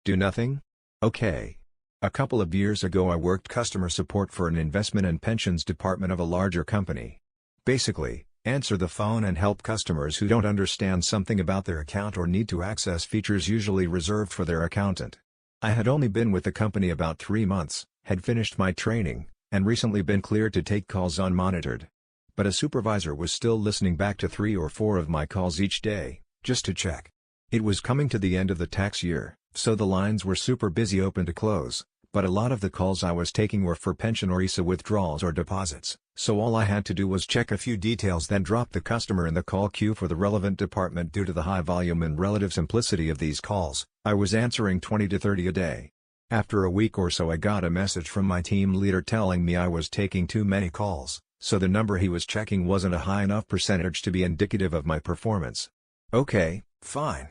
Do nothing? Okay. A couple of years ago I worked customer support for an investment and pensions department of a larger company. Basically, answer the phone and help customers who don't understand something about their account or need to access features usually reserved for their accountant. I had only been with the company about 3 months, had finished my training, and recently been cleared to take calls unmonitored. But a supervisor was still listening back to 3 or 4 of my calls each day, just to check. It was coming to the end of the tax year, so the lines were super busy open to close, but a lot of the calls I was taking were for pension or ISA withdrawals or deposits, so all I had to do was check a few details, then drop the customer in the call queue for the relevant department. Due to the high volume and relative simplicity of these calls, I was answering 20 to 30 a day. After a week or so I got a message from my team leader telling me I was taking too many calls, so the number he was checking wasn't a high enough percentage to be indicative of my performance. Okay, fine.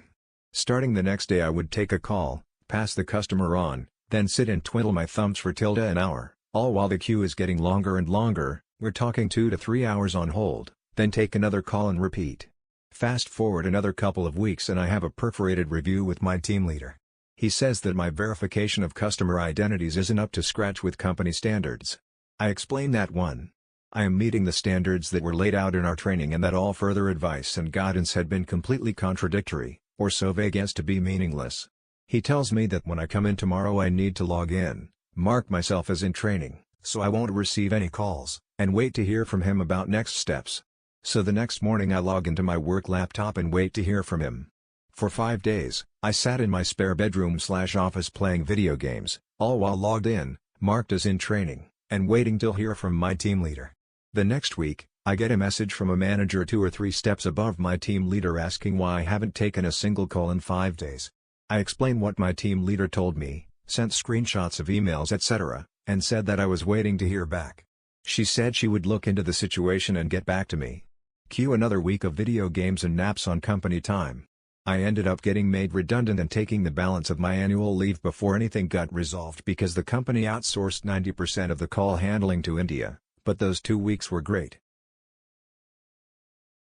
Starting the next day I would take a call, pass the customer on, then sit and twiddle my thumbs for an hour, all while the queue is getting longer and longer. We're talking 2 to 3 hours on hold, then take another call and repeat. Fast forward another couple of weeks and I have a perforated review with my team leader. He says that my verification of customer identities isn't up to scratch with company standards. I explain that 1. I am meeting the standards that were laid out in our training and that all further advice and guidance had been completely contradictory, or so vague as to be meaningless. He tells me that when I come in tomorrow I need to log in, mark myself as in training, so I won't receive any calls, and wait to hear from him about next steps. So the next morning I log into my work laptop and wait to hear from him. For 5 days, I sat in my spare bedroom/office playing video games, all while logged in, marked as in training, and waiting to hear from my team leader. The next week, I get a message from a manager 2 or 3 steps above my team leader asking why I haven't taken a single call in 5 days. I explain what my team leader told me, sent screenshots of emails etc., and said that I was waiting to hear back. She said she would look into the situation and get back to me. Cue another week of video games and naps on company time. I ended up getting made redundant and taking the balance of my annual leave before anything got resolved because the company outsourced 90% of the call handling to India, but those 2 weeks were great.